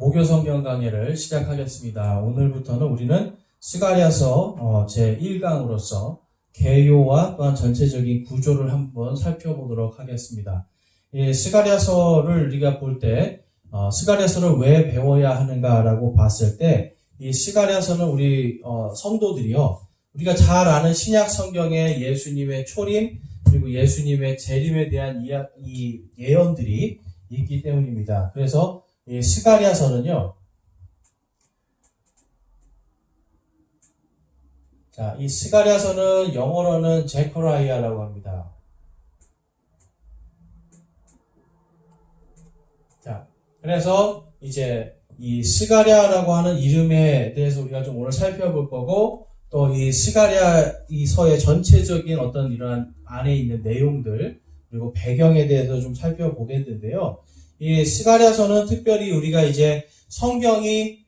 목요 성경 강해를 시작하겠습니다. 오늘부터는 우리는 스가랴서 제1강으로서 개요와 또한 전체적인 구조를 한번 살펴보도록 하겠습니다. 이 스가랴서를 우리가 볼 때 스가랴서를 왜 배워야 하는가라고 봤을 때 이 스가랴서는 우리 성도들이요, 우리가 잘 아는 신약 성경의 예수님의 초림 그리고 예수님의 재림에 대한 이 예언들이 있기 때문입니다. 그래서 이 스가랴서는요, 자, 이 스가랴서는 영어로는 제커라이아라고 합니다. 자, 그래서 이제 이 스가랴라고 하는 이름에 대해서 우리가 좀 오늘 살펴볼 거고, 또 이 스가랴 이 서의 전체적인 어떤 이러한 안에 있는 내용들 그리고 배경에 대해서 좀 살펴보겠는데요. 이 스가랴서는 특별히 우리가 이제 성경의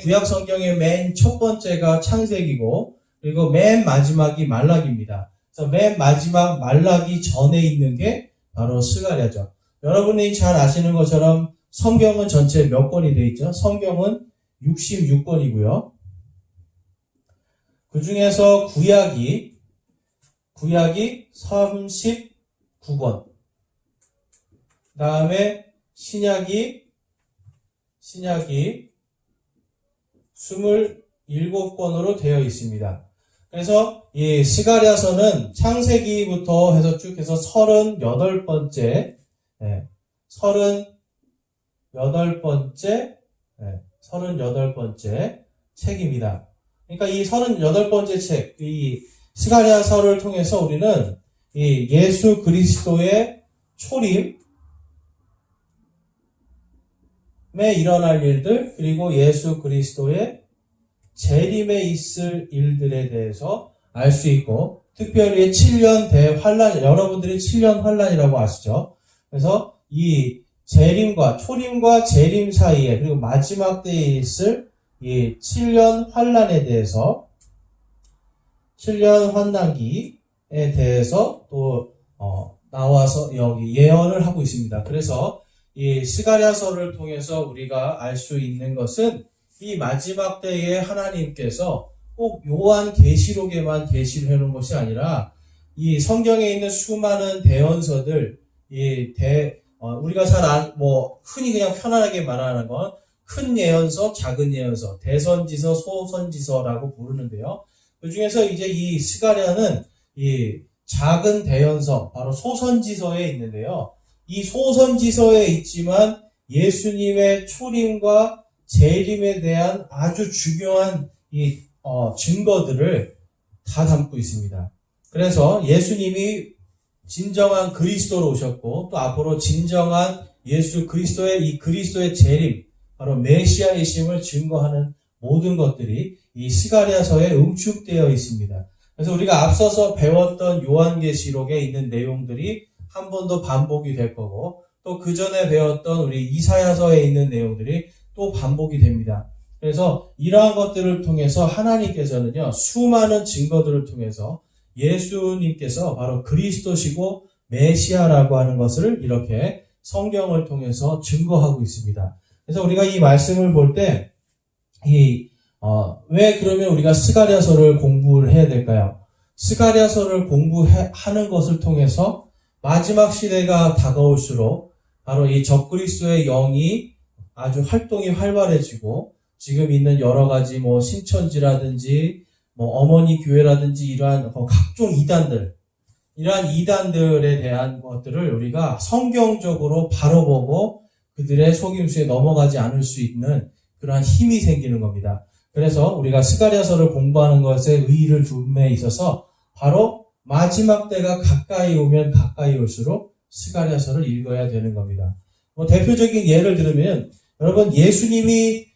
구약 성경의 맨 첫 번째가 창세기고, 그리고 맨 마지막이 말라기입니다. 그래서 맨 마지막 말라기 전에 있는 게 바로 스가랴죠. 여러분이 잘 아시는 것처럼 성경은 전체 몇 권이 되어 있죠? 성경은 66권이고요. 그 중에서 구약이 39권. 그 다음에 신약이 27권으로 되어 있습니다. 그래서 이 스가랴서는 창세기부터 해서 쭉 해서 38번째, 38번째 책입니다. 그러니까 이 38번째 책, 이 스가랴서를 통해서 우리는 이 예수 그리스도의 초림에 일어날 일들, 그리고 예수 그리스도의 재림에 있을 일들에 대해서 알 수 있고, 특별히 7년 대환란, 여러분들이 7년 환란이라고 아시죠? 그래서 이 초림과 재림 사이에, 그리고 마지막 때에 있을 이 7년 환란에 대해서, 7년 환난기에 대해서 또 나와서 여기 예언을 하고 있습니다. 그래서 이 스가랴서를 통해서 우리가 알 수 있는 것은 이 마지막 때에 하나님께서 꼭 요한계시록에만 계시를 해놓은 것이 아니라 이 성경에 있는 수많은 대언서들, 우리가 흔히 그냥 편안하게 말하는 건 큰 예언서, 작은 예언서, 대선지서, 소선지서라고 부르는데요. 그 중에서 이제 이 스가랴는 이 작은 대언서, 바로 소선지서에 있는데요. 이 소선지서에 있지만 예수님의 초림과 재림에 대한 아주 중요한 이 증거들을 다 담고 있습니다. 그래서 예수님이 진정한 그리스도로 오셨고, 또 앞으로 진정한 예수 그리스도의 재림, 바로 메시아이심을 증거하는 모든 것들이 이 스가랴서에 응축되어 있습니다. 그래서 우리가 앞서서 배웠던 요한계시록에 있는 내용들이 한 번 더 반복이 될 거고, 또 그 전에 배웠던 우리 이사야서에 있는 내용들이 또 반복이 됩니다. 그래서 이러한 것들을 통해서 하나님께서는요, 수많은 증거들을 통해서 예수님께서 바로 그리스도시고 메시아라고 하는 것을 이렇게 성경을 통해서 증거하고 있습니다. 그래서 우리가 이 말씀을 볼 때, 왜 그러면 우리가 스가랴서를 공부를 해야 될까요? 스가랴서를 공부하는 것을 통해서 마지막 시대가 다가올수록 바로 이 적그리스도의 영이 아주 활동이 활발해지고, 지금 있는 여러 가지 신천지라든지 어머니 교회라든지 이러한 각종 이러한 이단들에 대한 것들을 우리가 성경적으로 바로 보고 그들의 속임수에 넘어가지 않을 수 있는 그러한 힘이 생기는 겁니다. 그래서 우리가 스가랴서를 공부하는 것에 의의를 둠에 있어서 바로 마지막 때가 가까이 오면 가까이 올수록 스가랴서를 읽어야 되는 겁니다. 대표적인 예를 들으면, 여러분, 예수님이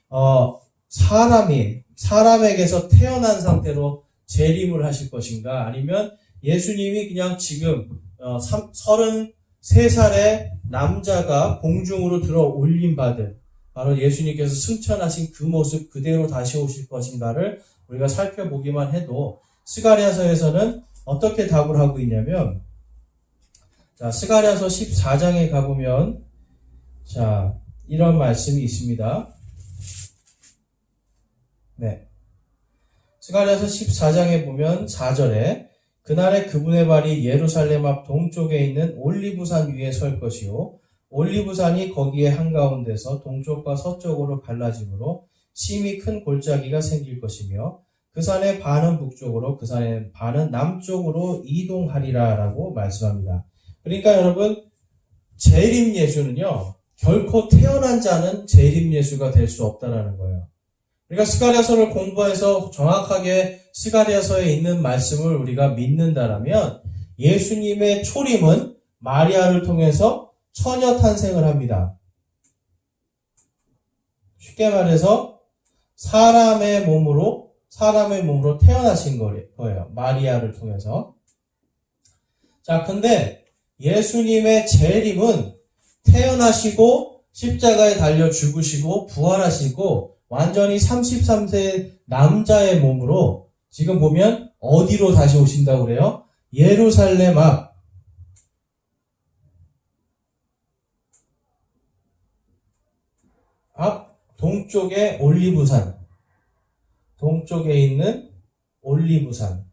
사람에게서 태어난 상태로 재림을 하실 것인가, 아니면 예수님이 그냥 지금 33살의 남자가 공중으로 들어 올림받은 바로 예수님께서 승천하신 그 모습 그대로 다시 오실 것인가를 우리가 살펴보기만 해도 스가랴서에서는 어떻게 답을 하고 있냐면, 자, 스가랴서 14장에 가보면, 자, 이런 말씀이 있습니다. 네. 스가랴서 14장에 보면 4절에 그날에 그분의 발이 예루살렘 앞 동쪽에 있는 올리브산 위에 설 것이요 올리브산이 거기에 한가운데서 동쪽과 서쪽으로 갈라지므로 심히 큰 골짜기가 생길 것이며 그 산의 반은 북쪽으로 그 산의 반은 남쪽으로 이동하리라 라고 말씀합니다. 그러니까 여러분 재림 예수는요 결코 태어난 자는 재림 예수가 될 수 없다라는 거예요. 그러니까 스가랴서를 공부해서 정확하게 스가랴서에 있는 말씀을 우리가 믿는다라면 예수님의 초림은 마리아를 통해서 처녀 탄생을 합니다. 쉽게 말해서 사람의 몸으로 태어나신 거예요. 마리아를 통해서. 자, 근데 예수님의 재림은 태어나시고 십자가에 달려 죽으시고 부활하시고 완전히 33세 남자의 몸으로 지금 보면 어디로 다시 오신다고 그래요? 예루살렘 앞 동쪽에 올리브산, 동쪽에 있는 올리브산.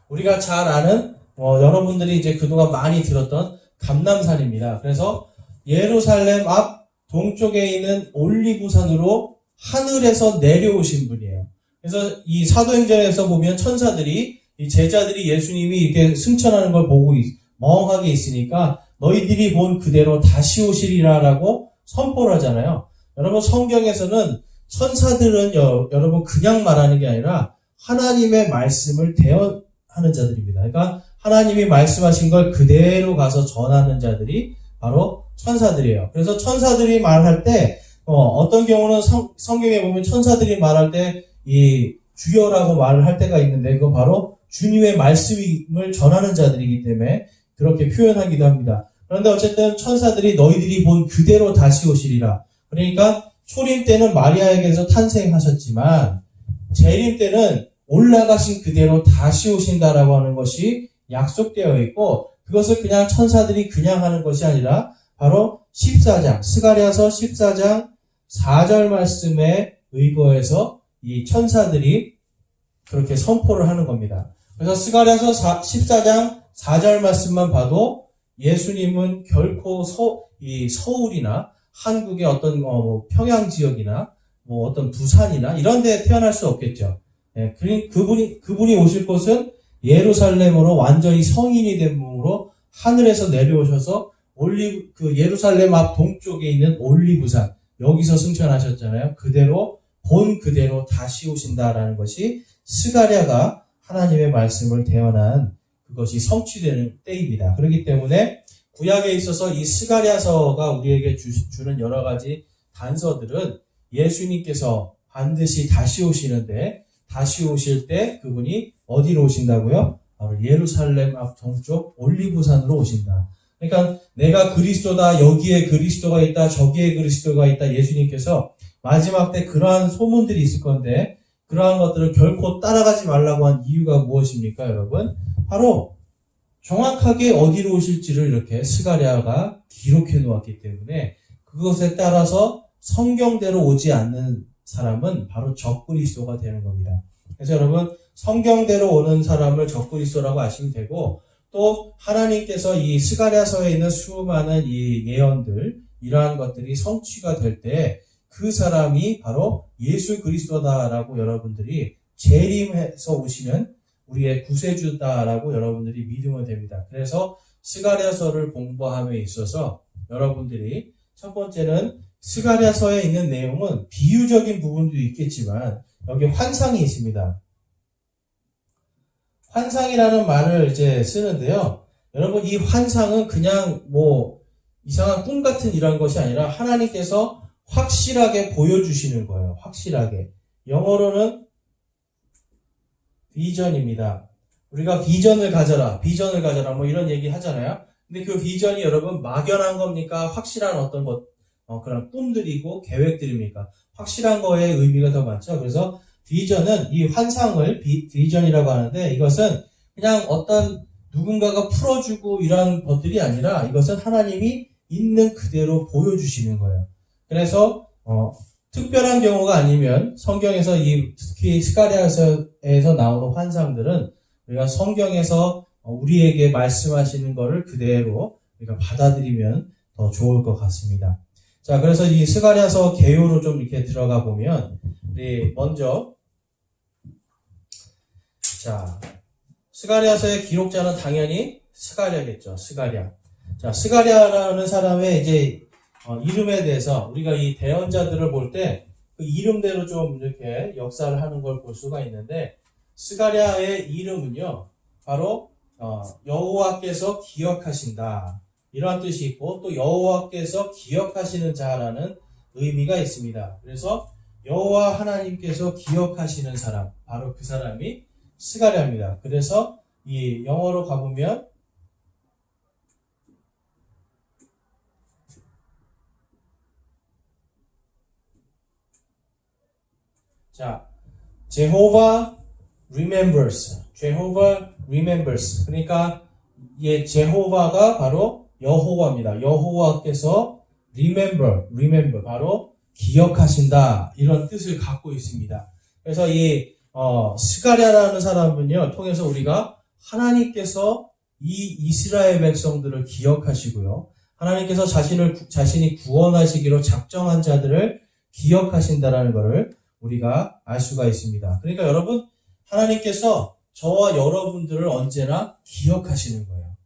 우리가 잘 아는 여러분들이 이제 그동안 많이 들었던 감람산입니다. 그래서 예루살렘 앞 동쪽에 있는 올리브산으로 하늘에서 내려오신 분이에요. 그래서 이 사도행전에서 보면 천사들이 이 제자들이 예수님이 이렇게 승천하는 걸 보고 멍하게 있으니까 너희들이 본 그대로 다시 오시리라라고 선포를 하잖아요. 여러분 성경에서는 천사들은 여러분 그냥 말하는 게 아니라 하나님의 말씀을 대언하는 자들입니다. 그러니까 하나님이 말씀하신 걸 그대로 가서 전하는 자들이 바로 천사들이에요. 그래서 천사들이 말할 때 어떤 경우는 성경에 보면 천사들이 말할 때 이 주여라고 말을 할 때가 있는데 그건 바로 주님의 말씀을 전하는 자들이기 때문에 그렇게 표현하기도 합니다. 그런데 어쨌든 천사들이 너희들이 본 그대로 다시 오시리라. 그러니까 초림 때는 마리아에게서 탄생하셨지만 재림 때는 올라가신 그대로 다시 오신다라고 하는 것이 약속되어 있고 그것을 그냥 천사들이 그냥 하는 것이 아니라 바로 14장, 스가랴서 14장 4절 말씀에 의거해서 이 천사들이 그렇게 선포를 하는 겁니다. 그래서 스가랴서 14장 4절 말씀만 봐도 예수님은 결코 서울이나 한국의 어떤 평양 지역이나 어떤 부산이나 이런 데 태어날 수 없겠죠. 예, 그분이 오실 곳은 예루살렘으로 완전히 성인이 된 몸으로 하늘에서 내려오셔서 예루살렘 앞 동쪽에 있는 올리브산 여기서 승천하셨잖아요. 본 그대로 다시 오신다라는 것이 스가랴가 하나님의 말씀을 대언한 그것이 성취되는 때입니다. 그렇기 때문에 구약에 있어서 이 스가랴서가 우리에게 주는 여러 가지 단서들은 예수님께서 반드시 다시 오시는데 다시 오실 때 그분이 어디로 오신다고요? 바로 예루살렘 앞 동쪽 올리브산으로 오신다. 그러니까 내가 그리스도다, 여기에 그리스도가 있다, 저기에 그리스도가 있다, 예수님께서 마지막 때 그러한 소문들이 있을 건데 그러한 것들을 결코 따라가지 말라고 한 이유가 무엇입니까, 여러분? 바로 정확하게 어디로 오실지를 이렇게 스가랴가 기록해 놓았기 때문에 그것에 따라서 성경대로 오지 않는 사람은 바로 적그리스도가 되는 겁니다. 그래서 여러분 성경대로 오는 사람을 적그리스도라고 아시면 되고 또 하나님께서 이 스가랴서에 있는 수많은 이 예언들 이러한 것들이 성취가 될 때 그 사람이 바로 예수 그리스도다라고 여러분들이 재림해서 오시는 우리의 구세주다라고 여러분들이 믿으면 됩니다. 그래서 스가랴서를 공부함에 있어서 여러분들이 첫 번째는 스가랴서에 있는 내용은 비유적인 부분도 있겠지만 여기 환상이 있습니다. 환상이라는 말을 이제 쓰는데요. 여러분 이 환상은 그냥 이상한 꿈 같은 이런 것이 아니라 하나님께서 확실하게 보여주시는 거예요. 확실하게. 영어로는 비전입니다. 우리가 비전을 가져라 이런 얘기 하잖아요. 근데 그 비전이 여러분 막연한 겁니까? 확실한 어떤 그런 꿈들이고 계획들입니까? 확실한 거에 의미가 더 많죠. 그래서 비전은 이 환상을 비전이라고 하는데 이것은 그냥 어떤 누군가가 풀어주고 이런 것들이 아니라 이것은 하나님이 있는 그대로 보여주시는 거예요. 그래서 특별한 경우가 아니면 성경에서 특히 스가랴서에서 나오는 환상들은 우리가 성경에서 우리에게 말씀하시는 것을 그대로 우리가 받아들이면 더 좋을 것 같습니다. 자, 그래서 이 스가랴서 개요로 좀 이렇게 들어가 보면, 우리 먼저, 자, 스가랴서의 기록자는 당연히 스가랴겠죠. 스가랴. 자, 스가랴라는 사람의 이제 이름에 대해서 우리가 이 대언자들을 볼 때 그 이름대로 좀 이렇게 역사를 하는 걸 볼 수가 있는데, 스가랴의 이름은요, 바로 여호와께서 기억하신다, 이러한 뜻이 있고, 또 여호와께서 기억하시는 자라는 의미가 있습니다. 그래서 여호와 하나님께서 기억하시는 사람, 바로 그 사람이 스가랴입니다. 그래서 이 영어로 가보면 자, Jehovah remembers. Jehovah remembers. 그러니까 제호바가 바로 여호와입니다. 여호와께서 remember 바로 기억하신다, 이런 뜻을 갖고 있습니다. 그래서 이 스가랴라는 사람은요, 통해서 우리가 하나님께서 이 이스라엘 백성들을 기억하시고요, 하나님께서 자신이 구원하시기로 작정한 자들을 기억하신다라는 것을 우리가 알 수가 있습니다. 그러니까 여러분, 하나님께서 저와 여러분들을 언제나 기억하시는 거예요.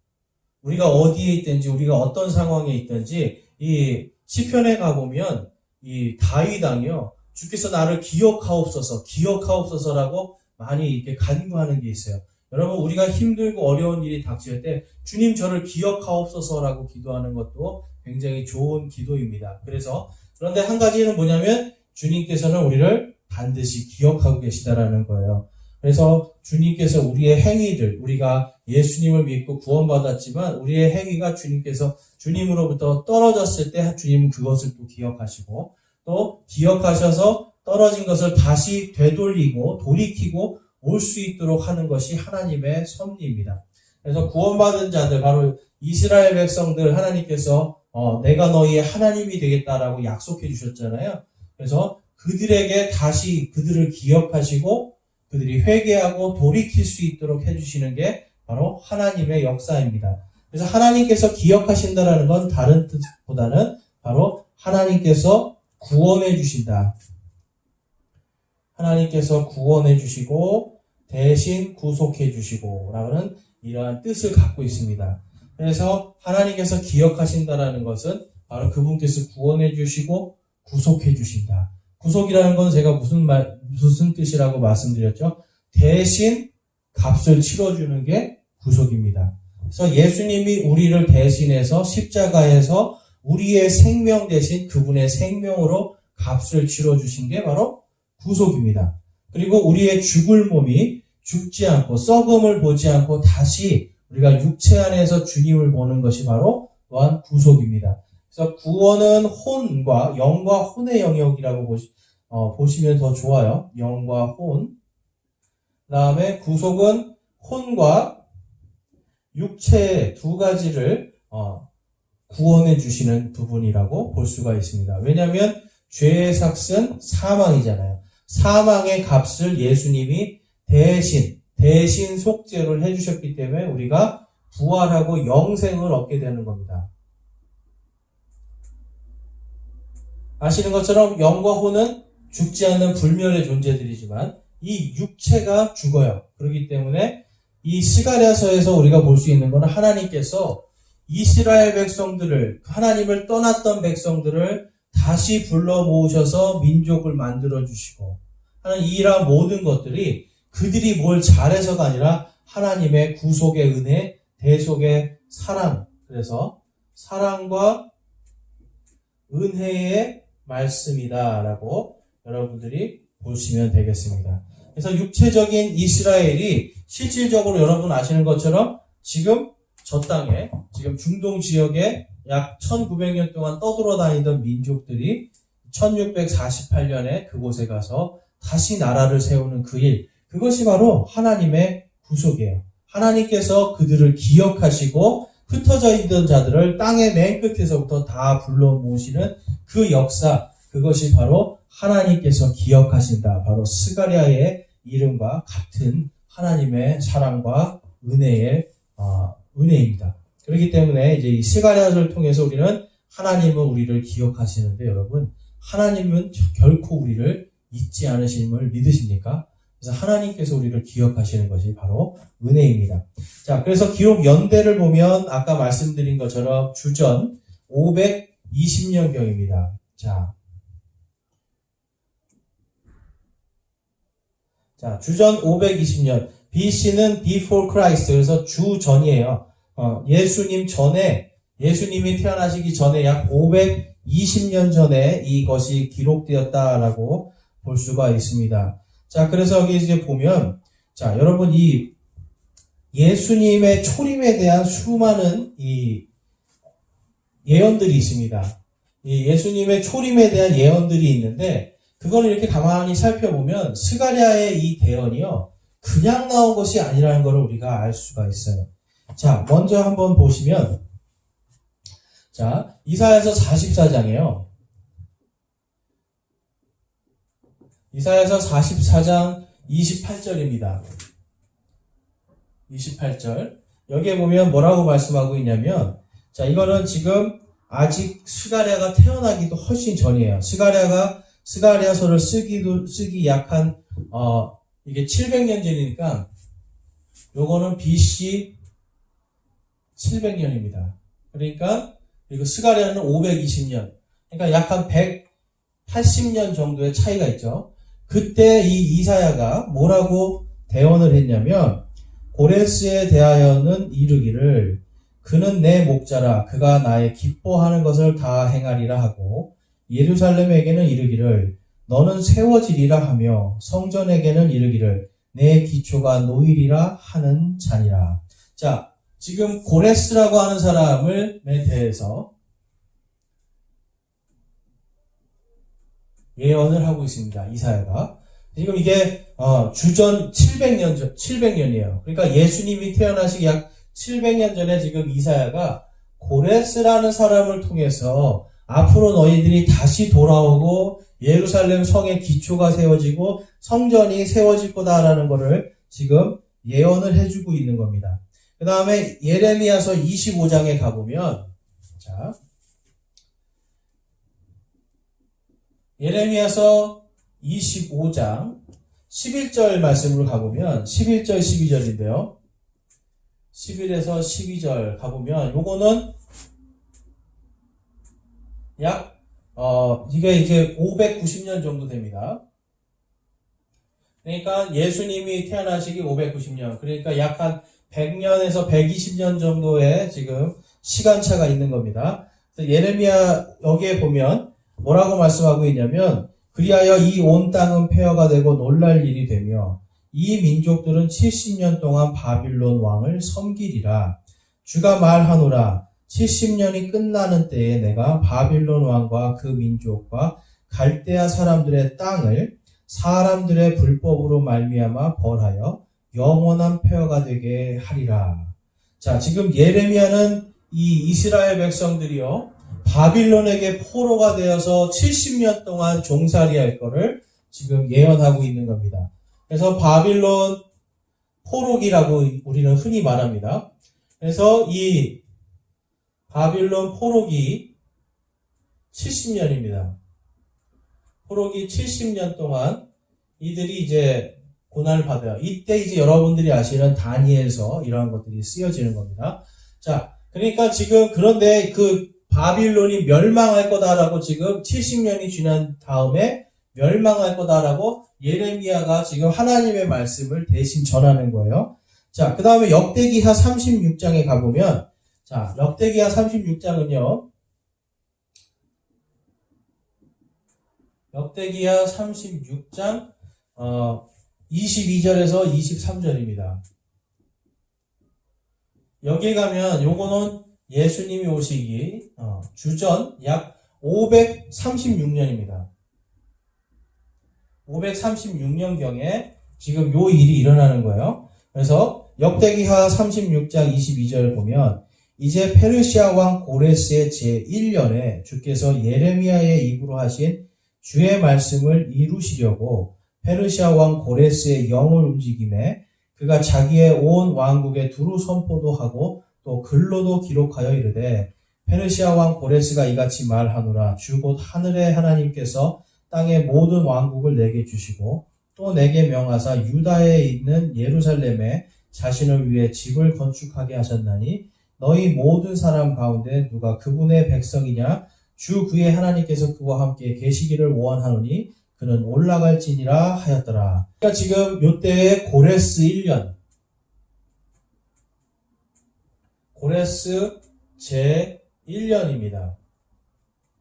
우리가 어디에 있든지, 우리가 어떤 상황에 있든지, 이 시편에 가보면 이 다윗 왕이요, 주께서 나를 기억하옵소서라고 많이 이렇게 간구하는 게 있어요. 여러분, 우리가 힘들고 어려운 일이 닥칠 때 주님 저를 기억하옵소서라고 기도하는 것도 굉장히 좋은 기도입니다. 그런데 한 가지는 뭐냐면, 주님께서는 우리를 반드시 기억하고 계시다라는 거예요. 그래서 주님께서 우리의 행위들, 우리가 예수님을 믿고 구원받았지만 우리의 행위가 주님으로부터 떨어졌을 때 주님은 그것을 또 기억하시고, 또 기억하셔서 떨어진 것을 다시 돌이키고 올 수 있도록 하는 것이 하나님의 섭리입니다. 그래서 구원받은 자들, 바로 이스라엘 백성들, 하나님께서 내가 너희의 하나님이 되겠다라고 약속해 주셨잖아요. 그래서 그들에게 다시 그들을 기억하시고 그들이 회개하고 돌이킬 수 있도록 해주시는 게 바로 하나님의 역사입니다. 그래서 하나님께서 기억하신다라는 건 다른 뜻보다는 바로 하나님께서 구원해 주신다. 하나님께서 구원해 주시고 대신 구속해 주시고 라는 이러한 뜻을 갖고 있습니다. 그래서 하나님께서 기억하신다라는 것은 바로 그분께서 구원해 주시고 구속해 주신다. 구속이라는 건 제가 무슨 뜻이라고 말씀드렸죠? 대신 값을 치러주는 게 구속입니다. 그래서 예수님이 우리를 대신해서 십자가에서 우리의 생명 대신 그분의 생명으로 값을 치러주신 게 바로 구속입니다. 그리고 우리의 죽을 몸이 죽지 않고 썩음을 보지 않고 다시 우리가 육체 안에서 주님을 보는 것이 바로 또한 구속입니다. 그래서 구원은 영과 혼의 영역이라고 보시면 더 좋아요. 영과 혼. 그 다음에 구속은 혼과 육체 두 가지를 구원해 주시는 부분이라고 볼 수가 있습니다. 왜냐하면 죄의 삭은 사망이잖아요. 사망의 값을 예수님이 대신 속죄를 해주셨기 때문에 우리가 부활하고 영생을 얻게 되는 겁니다. 아시는 것처럼 영과 혼은 죽지 않는 불멸의 존재들이지만 이 육체가 죽어요. 그렇기 때문에 이 스가랴서에서 우리가 볼 수 있는 것은 하나님께서 이스라엘 백성들을, 하나님을 떠났던 백성들을 다시 불러 모으셔서 민족을 만들어 주시고 하는 이러한 모든 것들이 그들이 뭘 잘해서가 아니라 하나님의 구속의 은혜, 대속의 사랑, 그래서 사랑과 은혜의 말씀이다라고 여러분들이 보시면 되겠습니다. 그래서 육체적인 이스라엘이 실질적으로 여러분 아시는 것처럼 지금 저 땅에, 지금 중동 지역에 약 1900년 동안 떠돌아다니던 민족들이 1648년에 그곳에 가서 다시 나라를 세우는 그 일, 그것이 바로 하나님의 구속이에요. 하나님께서 그들을 기억하시고 흩어져 있던 자들을 땅의 맨 끝에서부터 다 불러 모으시는 그 역사, 그것이 바로 하나님께서 기억하신다. 바로 스가랴의 이름과 같은 하나님의 사랑과 은혜입니다. 그렇기 때문에 이제 이 스가랴를 통해서 우리는 하나님은 우리를 기억하시는데 여러분, 하나님은 결코 우리를 잊지 않으심을 믿으십니까? 그래서 하나님께서 우리를 기억하시는 것이 바로 은혜입니다. 자, 그래서 기록 연대를 보면 아까 말씀드린 것처럼 주전 520년경입니다. 자, 주전 520년. BC는 before Christ. 그래서 주전이에요. 예수님 전에, 예수님이 태어나시기 전에 약 520년 전에 이것이 기록되었다라고 볼 수가 있습니다. 자, 그래서 여기 이제 보면, 자, 여러분 이 예수님의 초림에 대한 수많은 이 예언들이 있습니다. 이 예수님의 초림에 대한 예언들이 있는데, 그걸 이렇게 가만히 살펴보면 스가랴의 이 대언이요, 그냥 나온 것이 아니라는 것을 우리가 알 수가 있어요. 자, 먼저 한번 보시면, 자, 이사야서 44장이에요. 이사야서 44장 28절입니다. 28절. 여기에 보면 뭐라고 말씀하고 있냐면, 자, 이거는 지금 아직 스가랴가 태어나기도 훨씬 전이에요. 스가랴서를 쓰기 약 한, 이게 700년 전이니까, 요거는 BC 700년입니다. 그러니까, 그리고 스가랴는 520년. 그러니까 약 한 180년 정도의 차이가 있죠. 그때 이 이사야가 뭐라고 대언을 했냐면, 고레스에 대하여는 이르기를, 그는 내 목자라, 그가 나의 기뻐하는 것을 다 행하리라 하고, 예루살렘에게는 이르기를, 너는 세워지리라 하며, 성전에게는 이르기를, 내 기초가 놓이리라 하는 자니라. 자, 지금 고레스라고 하는 사람에 대해서 예언을 하고 있습니다. 이사야가. 지금 이게 주전 700년이에요. 그러니까 예수님이 태어나시기 약 700년 전에 지금 이사야가 고레스라는 사람을 통해서 앞으로 너희들이 다시 돌아오고 예루살렘 성의 기초가 세워지고 성전이 세워질 거다라는 것을 지금 예언을 해주고 있는 겁니다. 그 다음에 예레미야서 25장에 가보면, 자, 예레미야서 25장 11절 말씀으로 가보면 11절 12절인데요. 11에서 12절 가보면 요거는 약 이게 이제 590년 정도 됩니다. 그러니까 예수님이 태어나시기 590년, 그러니까 약 한 100년에서 120년 정도의 지금 시간차가 있는 겁니다. 그래서 예레미야 여기에 보면 뭐라고 말씀하고 있냐면, 그리하여 이 온 땅은 폐허가 되고 놀랄 일이 되며 이 민족들은 70년 동안 바빌론 왕을 섬기리라. 주가 말하노라. 70년이 끝나는 때에 내가 바빌론 왕과 그 민족과 갈대아 사람들의 땅을 사람들의 불법으로 말미암아 벌하여 영원한 폐허가 되게 하리라. 자, 지금 예레미야는 이 이스라엘 백성들이요, 바빌론에게 포로가 되어서 70년 동안 종살이 할 거를 지금 예언하고 있는 겁니다. 그래서 바빌론 포로기라고 우리는 흔히 말합니다. 그래서 이 바빌론 포로기 70년입니다. 포로기 70년 동안 이들이 이제 고난을 받아요. 이때 이제 여러분들이 아시는 다니엘서 이러한 것들이 쓰여지는 겁니다. 자, 그러니까 지금 그런데 그 바빌론이 멸망할 거다라고 지금 70년이 지난 다음에 멸망할 거다라고 예레미야가 지금 하나님의 말씀을 대신 전하는 거예요. 자, 그 다음에 역대기하 36장에 가보면, 자, 역대기하 36장은요, 역대기하 36장 22절에서 23절입니다. 여기 가면 요거는 예수님이 오시기 주전 약 536년입니다. 536년경에 지금 요 일이 일어나는 거예요. 그래서 역대기하 36장 22절을 보면, 이제 페르시아 왕 고레스의 제1년에 주께서 예레미야의 입으로 하신 주의 말씀을 이루시려고 페르시아 왕 고레스의 영을 움직임에 그가 자기의 온 왕국에 두루 선포도 하고 또 글로도 기록하여 이르되 페르시아 왕 고레스가 이같이 말하노라. 주 곧 하늘의 하나님께서 땅의 모든 왕국을 내게 주시고 또 내게 명하사 유다에 있는 예루살렘에 자신을 위해 집을 건축하게 하셨나니 너희 모든 사람 가운데 누가 그분의 백성이냐? 주 그의 하나님께서 그와 함께 계시기를 원하노니 그는 올라갈지니라 하였더라. 그러니까 지금 요때의 고레스 1년, 고레스 제 1년입니다.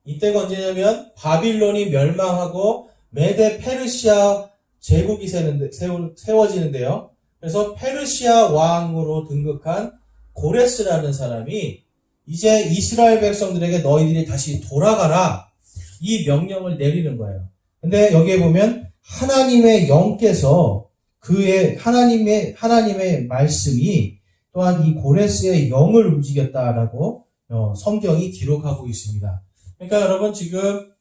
이때가 언제냐면 바빌론이 멸망하고 메데 페르시아 제국이 세워지는데요. 그래서 페르시아 왕으로 등극한 고레스라는 사람이 이제 이스라엘 백성들에게 너희들이 다시 돌아가라 이 명령을 내리는 거예요. 근데 여기에 보면 하나님의 영께서 그의 하나님의 말씀이 또한 이 고레스의 영을 움직였다라고 성경이 기록하고 있습니다. 그러니까 여러분 지금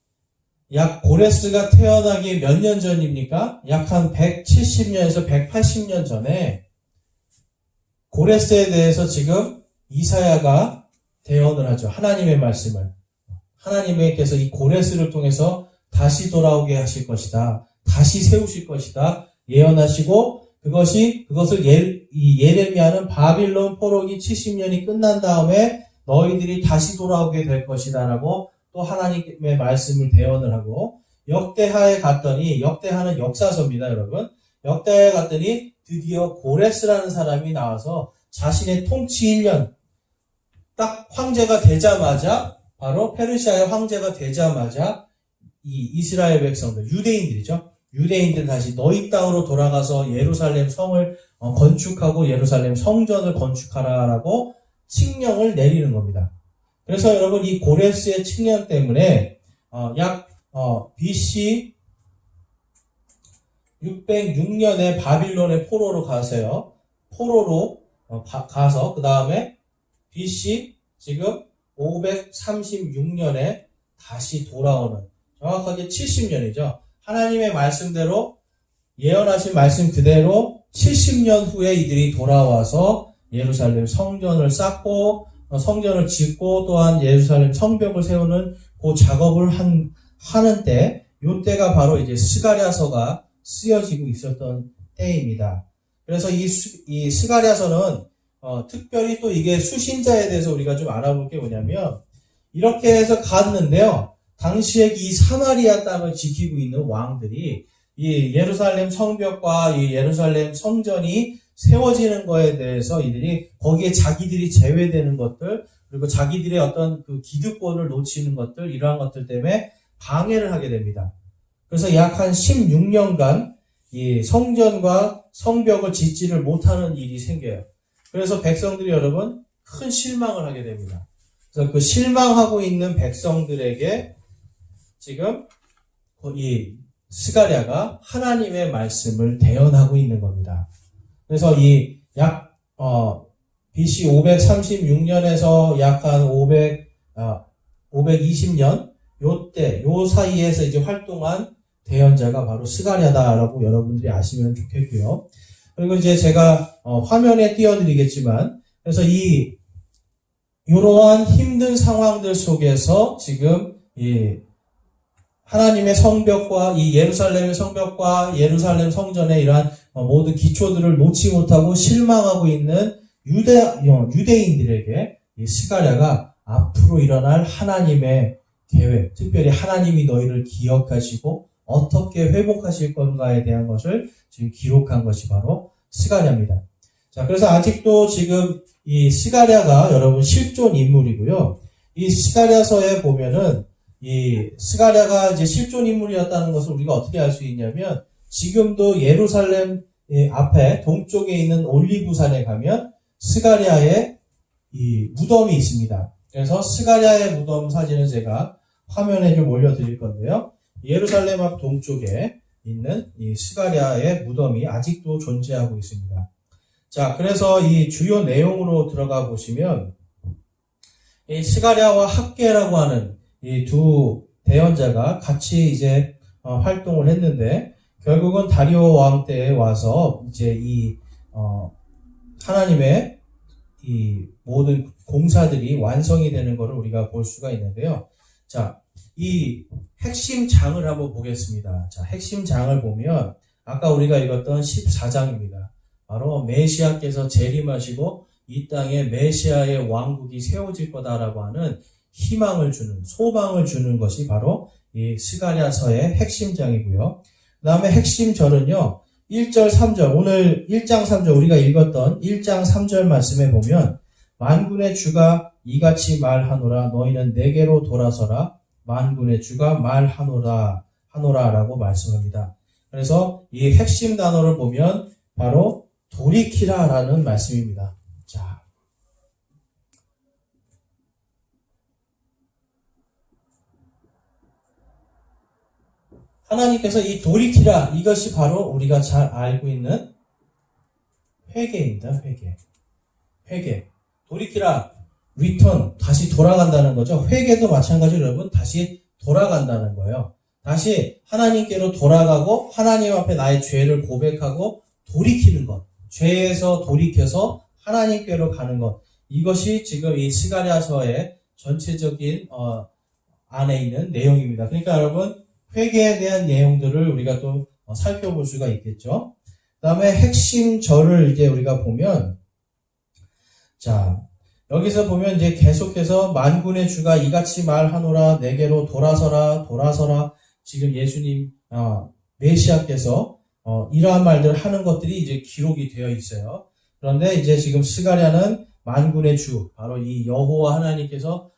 약 고레스가 태어나기 몇 년 전입니까? 약 한 170년에서 180년 전에 고레스에 대해서 지금 이사야가 대언을 하죠. 하나님의 말씀을. 하나님께서 이 고레스를 통해서 다시 돌아오게 하실 것이다. 다시 세우실 것이다. 예언하시고 그것을 예레미야는 바빌론 포로기 70년이 끝난 다음에 너희들이 다시 돌아오게 될 것이다 라고 또 하나님의 말씀을 대언을 하고 역대하에 갔더니 역대하는 역사서입니다 여러분. 역대하에 갔더니 드디어 고레스라는 사람이 나와서 자신의 통치 1년 딱 황제가 되자마자 바로 페르시아의 황제가 되자마자 이 이스라엘 백성들 유대인들이죠. 유대인들 다시 너희 땅으로 돌아가서 예루살렘 성을 건축하고 예루살렘 성전을 건축하라라고 칙령을 내리는 겁니다. 그래서 여러분 이 고레스의 칙령 때문에 BC 606년에 바빌론의 포로로 가세요. 포로로 가서 그 다음에 BC 지금 536년에 다시 돌아오는 정확하게 70년이죠. 하나님의 말씀대로 예언하신 말씀 그대로 70년 후에 이들이 돌아와서 예루살렘 성전을 쌓고 성전을 짓고 또한 예루살렘 성벽을 세우는 그 작업을 하는 때, 요때가 바로 이제 스가랴서가 쓰여지고 있었던 때입니다. 그래서 이 스가랴서는 특별히 또 이게 수신자에 대해서 우리가 좀 알아볼 게 뭐냐면 이렇게 해서 갔는데요. 당시에 이 사마리아 땅을 지키고 있는 왕들이 이 예루살렘 성벽과 이 예루살렘 성전이 세워지는 거에 대해서 이들이 거기에 자기들이 제외되는 것들 그리고 자기들의 어떤 그 기득권을 놓치는 것들 이러한 것들 때문에 방해를 하게 됩니다. 그래서 약 한 16년간 이 성전과 성벽을 짓지를 못하는 일이 생겨요. 그래서 백성들이 여러분 큰 실망을 하게 됩니다. 그래서 그 실망하고 있는 백성들에게 지금 이 스가랴가 하나님의 말씀을 대언하고 있는 겁니다. 그래서 이 BC 536년에서 약 한 520년 요 사이에서 이제 활동한 대언자가 바로 스가랴다라고 여러분들이 아시면 좋겠고요. 그리고 이제 제가 화면에 띄워드리겠지만 그래서 이러한 힘든 상황들 속에서 지금 이 하나님의 성벽과 이 예루살렘의 성벽과 예루살렘 성전의 이러한 모든 기초들을 놓지 못하고 실망하고 있는 유대인들에게 이 스가랴가 앞으로 일어날 하나님의 계획, 특별히 하나님이 너희를 기억하시고 어떻게 회복하실 건가에 대한 것을 지금 기록한 것이 바로 스가랴입니다. 자, 그래서 아직도 지금 이 스가랴가 여러분 실존 인물이고요. 이 스가랴서에 보면은 이 스가랴가 이제 실존 인물이었다는 것을 우리가 어떻게 알 수 있냐면 지금도 예루살렘 앞에 동쪽에 있는 올리브산에 가면 스가랴의 이 무덤이 있습니다. 그래서 스가랴의 무덤 사진을 제가 화면에 좀 올려드릴 건데요. 예루살렘 앞 동쪽에 있는 이 스가랴의 무덤이 아직도 존재하고 있습니다. 자, 그래서 이 주요 내용으로 들어가 보시면 이 스가랴와 학개라고 하는 이 두 대언자가 같이 이제 활동을 했는데 결국은 다리오 왕 때에 와서 이제 하나님의 이 모든 공사들이 완성이 되는 것을 우리가 볼 수가 있는데요. 자, 이 핵심 장을 한번 보겠습니다. 자, 핵심 장을 보면 아까 우리가 읽었던 14장입니다. 바로 메시아께서 재림하시고 이 땅에 메시아의 왕국이 세워질 거다라고 하는 희망을 주는, 소망을 주는 것이 바로 이 스가랴서의 핵심 장이고요. 그 다음에 핵심 절은요, 1절, 3절, 오늘 1장 3절 우리가 읽었던 1장 3절 말씀에 보면 만군의 주가 이같이 말하노라 너희는 내게로 돌아서라 만군의 주가 말하노라라고 말씀합니다. 그래서 이 핵심 단어를 보면 바로 돌이키라라는 말씀입니다. 자, 하나님께서 이 돌이키라 이것이 바로 우리가 잘 알고 있는 회개입니다. 회개. 돌이키라, return, 다시 돌아간다는 거죠. 회개도 마찬가지로 여러분 다시 돌아간다는 거예요. 다시 하나님께로 돌아가고 하나님 앞에 나의 죄를 고백하고 돌이키는 것. 죄에서 돌이켜서 하나님께로 가는 것. 이것이 지금 이 스가랴서의 전체적인 안에 있는 내용입니다. 그러니까 여러분 회개에 대한 내용들을 우리가 또 살펴볼 수가 있겠죠. 그 다음에 핵심 절을 이제 우리가 보면, 자, 여기서 보면 이제 계속해서 만군의 주가 이같이 말하노라 내게로 돌아서라 지금 예수님 메시아께서 이러한 말들을 하는 것들이 이제 기록이 되어 있어요. 그런데 이제 지금 스가랴는 만군의 주 바로 이 여호와 하나님께서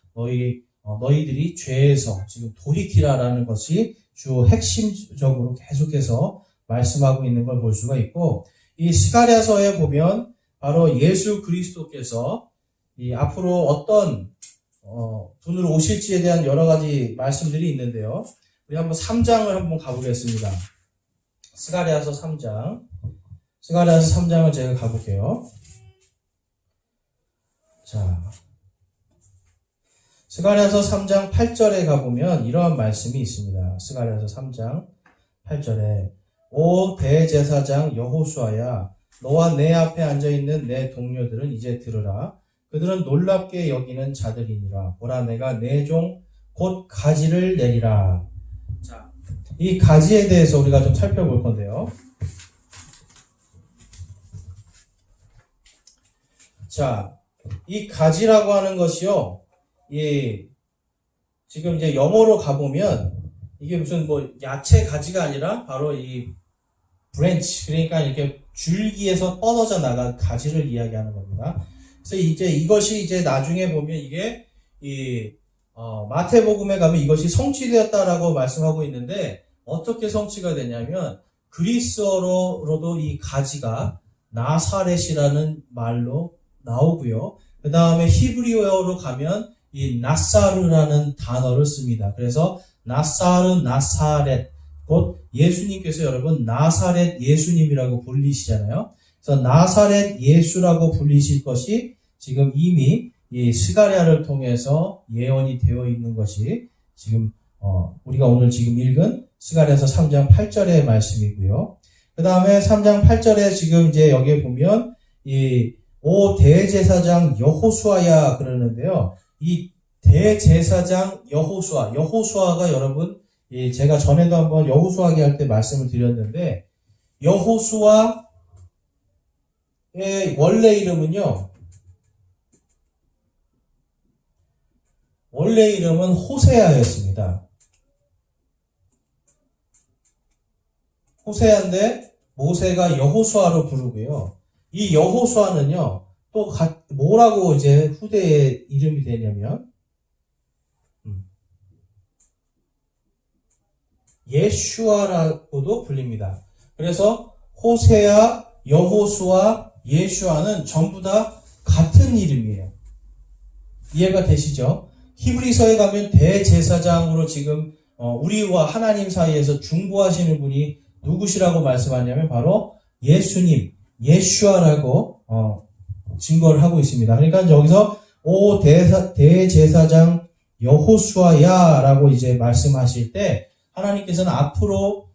너희들이 죄에서 지금 돌이키라라는 것이 주 핵심적으로 계속해서 말씀하고 있는 걸 볼 수가 있고, 이 스가랴서에 보면 바로 예수 그리스도께서 이 앞으로 어떤 분으로 오실지에 대한 여러 가지 말씀들이 있는데요. 우리 한번 3장을 한번 가보겠습니다. 스가랴서 3장. 스가랴서 3장을 제가 가볼게요. 자, 스가랴서 3장 8절에 가보면 이러한 말씀이 있습니다. 스가랴서 3장 8절에 오 대제사장 여호수아야 너와 내 앞에 앉아있는 내 동료들은 이제 들으라. 그들은 놀랍게 여기는 자들이니라. 보라 내가 내 종 곧 가지를 내리라. 자, 이 가지에 대해서 우리가 좀 살펴볼 건데요. 자, 이 가지라고 하는 것이요. 지금 이제 영어로 가보면 이게 무슨 야채 가지가 아니라 바로 이 브랜치, 그러니까 이렇게 줄기에서 뻗어져 나간 가지를 이야기하는 겁니다. 그래서 이제 이것이 이제 나중에 보면 이게 마태복음에 가면 이것이 성취되었다라고 말씀하고 있는데 어떻게 성취가 되냐면 그리스어로도 이 가지가 나사렛이라는 말로 나오고요. 그 다음에 히브리어로 가면 이 나사르라는 단어를 씁니다. 그래서 나사렛, 곧 예수님께서 여러분 나사렛 예수님이라고 불리시잖아요. 그래서 나사렛 예수라고 불리실 것이 지금 이미 이 스가랴를 통해서 예언이 되어 있는 것이 지금 우리가 오늘 지금 읽은 스가랴서 3장 8절의 말씀이고요. 그 다음에 3장 8절에 지금 이제 여기에 보면 오 대제사장 여호수아야 그러는데요. 이 대제사장 여호수아가 여러분 제가 전에도 한번 여호수아기 할 때 말씀을 드렸는데 여호수아의 원래 이름은 호세아였습니다. 호세아인데 모세가 여호수아로 부르고요. 이 여호수아는요, 또 뭐라고 이제 후대의 이름이 되냐면, 예슈아라고도 불립니다. 그래서 호세아, 여호수아, 예슈아는 전부 다 같은 이름이에요. 이해가 되시죠? 히브리서에 가면 대제사장으로 지금 우리와 하나님 사이에서 중보하시는 분이 누구시라고 말씀하냐면 바로 예수님, 예슈아라고 증거를 하고 있습니다. 그러니까 여기서 오 대제사장 여호수아야라고 이제 말씀하실 때 하나님께서는 앞으로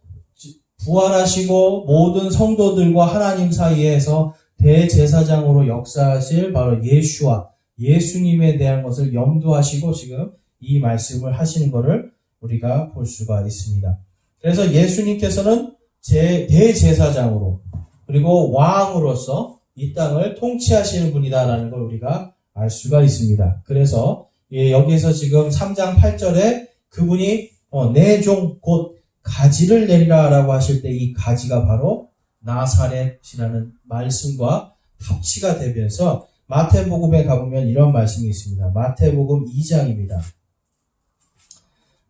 부활하시고 모든 성도들과 하나님 사이에서 대제사장으로 역사하실 바로 예수와 예수님에 대한 것을 염두하시고 지금 이 말씀을 하시는 것을 우리가 볼 수가 있습니다. 그래서 예수님께서는 대제사장으로 그리고 왕으로서 이 땅을 통치하시는 분이다라는 걸 우리가 알 수가 있습니다. 그래서 여기에서 지금 3장 8절에 그분이 내 종 곧 가지를 내리라 라고 하실 때 이 가지가 바로 나사렛이라는 말씀과 합치가 되면서 마태복음에 가보면 이런 말씀이 있습니다. 마태복음 2장입니다.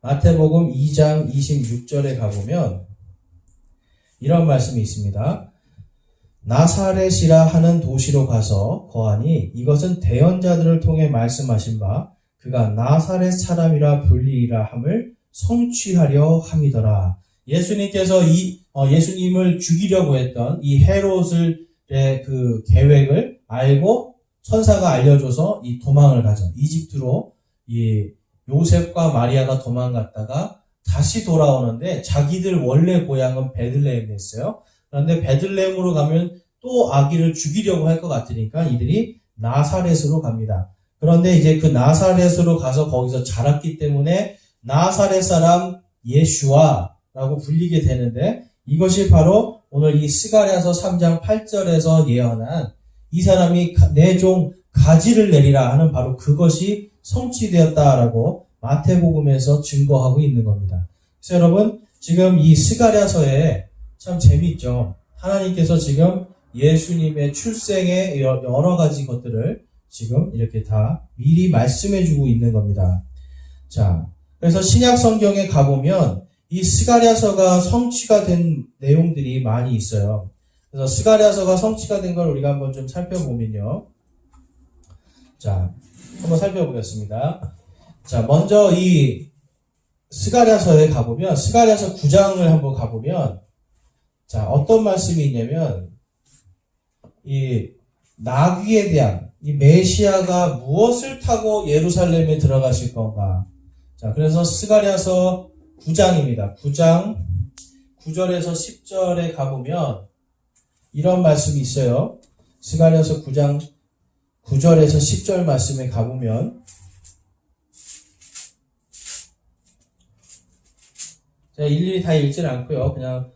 마태복음 2장 26절에 가보면 이런 말씀이 있습니다. 나사렛이라 하는 도시로 가서 거하니 이것은 대언자들을 통해 말씀하신 바 그가 나사렛 사람이라 불리리라 함을 성취하려 함이더라. 예수님께서 예수님을 죽이려고 했던 이 헤롯의 그 계획을 알고 천사가 알려줘서 이 도망을 가죠. 이집트로 이 요셉과 마리아가 도망갔다가 다시 돌아오는데 자기들 원래 고향은 베들레헴이었어요. 그런데 베들레헴으로 가면 또 아기를 죽이려고 할 것 같으니까 이들이 나사렛으로 갑니다. 그런데 이제 그 나사렛으로 가서 거기서 자랐기 때문에 나사렛 사람 예수와라고 불리게 되는데 이것이 바로 오늘 이 스가랴서 3장 8절에서 예언한 이 사람이 내 종 가지를 내리라 하는 바로 그것이 성취되었다라고 마태복음에서 증거하고 있는 겁니다. 그래서 여러분 지금 이 스가랴서에 참 재미있죠. 하나님께서 지금 예수님의 출생의 여러 가지 것들을 지금 이렇게 다 미리 말씀해주고 있는 겁니다. 자, 그래서 신약 성경에 가보면 이 스가랴서가 성취가 된 내용들이 많이 있어요. 그래서 스가랴서가 성취가 된 걸 우리가 한번 좀 살펴보면요. 자, 한번 살펴보겠습니다. 자, 먼저 이 스가랴서에 가보면 스가랴서 9장을 한번 가보면 자, 어떤 말씀이 있냐면 이 나귀에 대한 이 메시아가 무엇을 타고 예루살렘에 들어가실 건가? 자, 그래서 스가랴서 9장입니다. 9장 9절에서 10절에 가보면 이런 말씀이 있어요. 스가랴서 9장 9절에서 10절 말씀에 가보면 제가 일일이 다 읽지는 않고요. 그냥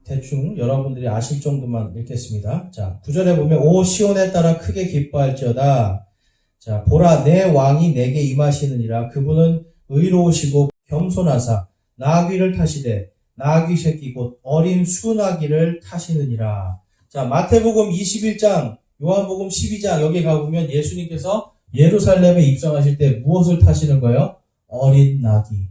대충 여러분들이 아실 정도만 읽겠습니다. 자, 9절에 보면 오 시온에 따라 크게 기뻐할지어다. 자, 보라 내 왕이 내게 임하시느니라. 그분은 의로우시고 겸손하사 나귀를 타시되 나귀 새끼 곧 어린 수나귀를 타시느니라. 자, 마태복음 21장, 요한복음 12장 여기 가보면 예수님께서 예루살렘에 입성하실 때 무엇을 타시는 거예요? 어린 나귀.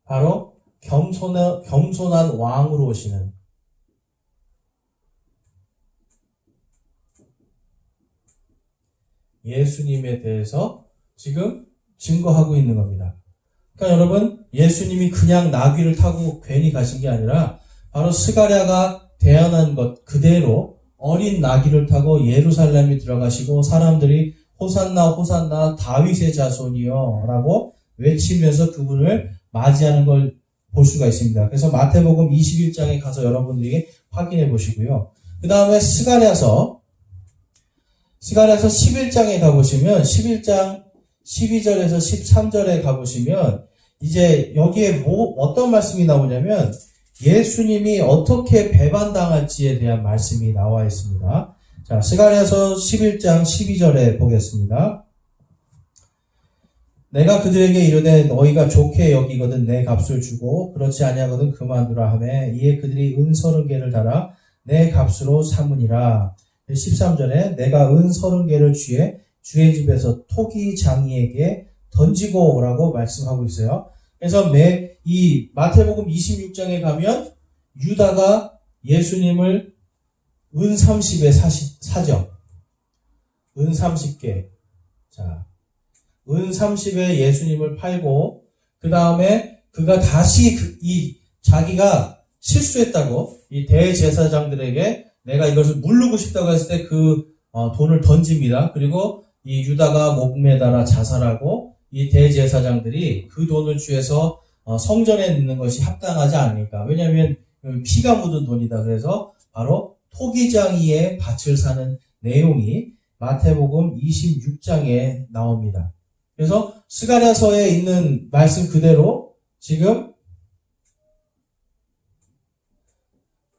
바로 겸손한 왕으로 오시는 예수님에 대해서 지금 증거하고 있는 겁니다. 그러니까 여러분, 예수님이 그냥 나귀를 타고 괜히 가신 게 아니라 바로 스가랴가 대언한 것 그대로 어린 나귀를 타고 예루살렘에 들어가시고 사람들이 호산나 호산나 다윗의 자손이여 라고 외치면서 그분을 맞이하는 걸 볼 수가 있습니다. 그래서 마태복음 21장에 가서 여러분들이 확인해 보시고요. 그 다음에 스가랴서 11장에 가보시면 11장 12절에서 13절에 가보시면 이제 여기에 어떤 말씀이 나오냐면 예수님이 어떻게 배반당할지에 대한 말씀이 나와 있습니다. 자, 스가랴서 11장 12절에 보겠습니다. 내가 그들에게 이르되 너희가 좋게 여기거든 내 값을 주고 그렇지 아니하거든 그만두라 하매 이에 그들이 은 30개를 달아 내 값으로 삼으니라. 13절에 내가 은 30개를 취해 주의 집에서 토기 장이에게 던지고 오라고 말씀하고 있어요. 그래서 이 마태복음 26장에 가면 유다가 예수님을 은 30에 사죠. 은 30개. 자, 은 30에 예수님을 팔고 그 다음에 그가 다시 자기가 실수했다고 이 대제사장들에게 내가 이것을 물르고 싶다고 했을 때 그 돈을 던집니다. 그리고 이 유다가 목매달아 자살하고 이 대제사장들이 그 돈을 취해서 성전에 넣는 것이 합당하지 않으니까. 왜냐하면 피가 묻은 돈이다. 그래서 바로 토기장이의 밭을 사는 내용이 마태복음 26장에 나옵니다. 그래서 스가랴서에 있는 말씀 그대로 지금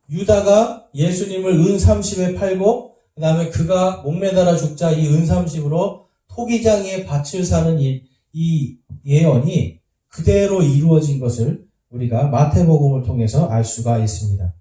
유다가 예수님을 은 30에 팔고 그 다음에 그가 목매달아 죽자 이 은 30으로 토기장이의 밭을 사는 이 예언이 그대로 이루어진 것을 우리가 마태복음을 통해서 알 수가 있습니다.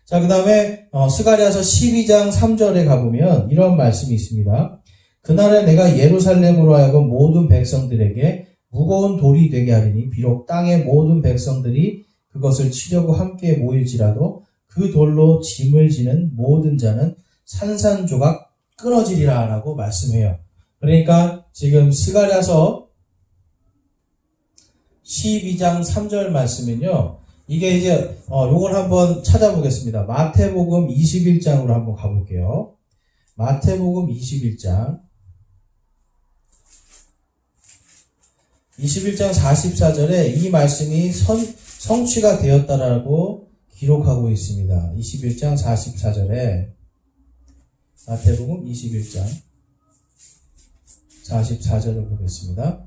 자, 그 다음에 스가랴서 12장 3절에 가보면 이런 말씀이 있습니다. 그날에 내가 예루살렘으로 하여금 모든 백성들에게 무거운 돌이 되게 하리니 비록 땅의 모든 백성들이 그것을 치려고 함께 모일지라도 그 돌로 짐을 지는 모든 자는 산산조각 끊어지리라 라고 말씀해요. 그러니까 지금 스가랴서 12장 3절 말씀은요. 이게 이제 요걸 한번 찾아보겠습니다. 마태복음 21장으로 한번 가볼게요. 마태복음 21장 44절에 이 말씀이 성취가 되었다라고 기록하고 있습니다. 21장 44절에 마태복음 21장 44절을 보겠습니다.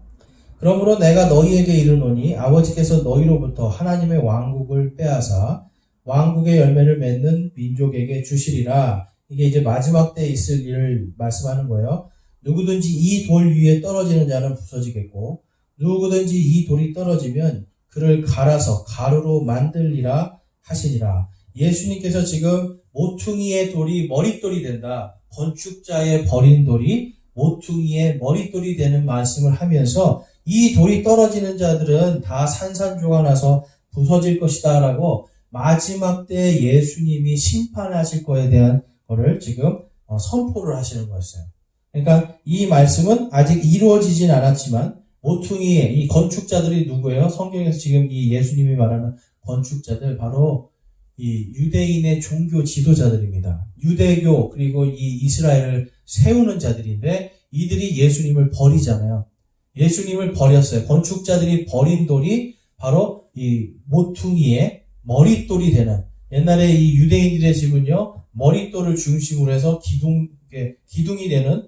그러므로 내가 너희에게 이르노니 아버지께서 너희로부터 하나님의 왕국을 빼앗아 왕국의 열매를 맺는 민족에게 주시리라. 이게 이제 마지막 때에 있을 일을 말씀하는 거예요. 누구든지 이 돌 위에 떨어지는 자는 부서지겠고 누구든지 이 돌이 떨어지면 그를 갈아서 가루로 만들리라 하시니라. 예수님께서 지금 모퉁이의 돌이 머릿돌이 된다. 건축자의 버린 돌이 모퉁이의 머릿돌이 되는 말씀을 하면서 이 돌이 떨어지는 자들은 다 산산조각 나서 부서질 것이다 라고 마지막 때 예수님이 심판하실 거에 대한 거를 지금 선포를 하시는 거였어요. 그러니까 이 말씀은 아직 이루어지진 않았지만 모퉁이의 이 건축자들이 누구예요? 성경에서 지금 이 예수님이 말하는 건축자들 바로 이 유대인의 종교 지도자들입니다. 유대교 그리고 이 이스라엘을 세우는 자들인데 이들이 예수님을 버리잖아요. 예수님을 버렸어요. 건축자들이 버린 돌이 바로 이 모퉁이의 머릿돌이 되는, 옛날에 이 유대인들의 집은요 머릿돌을 중심으로 해서 기둥이 되는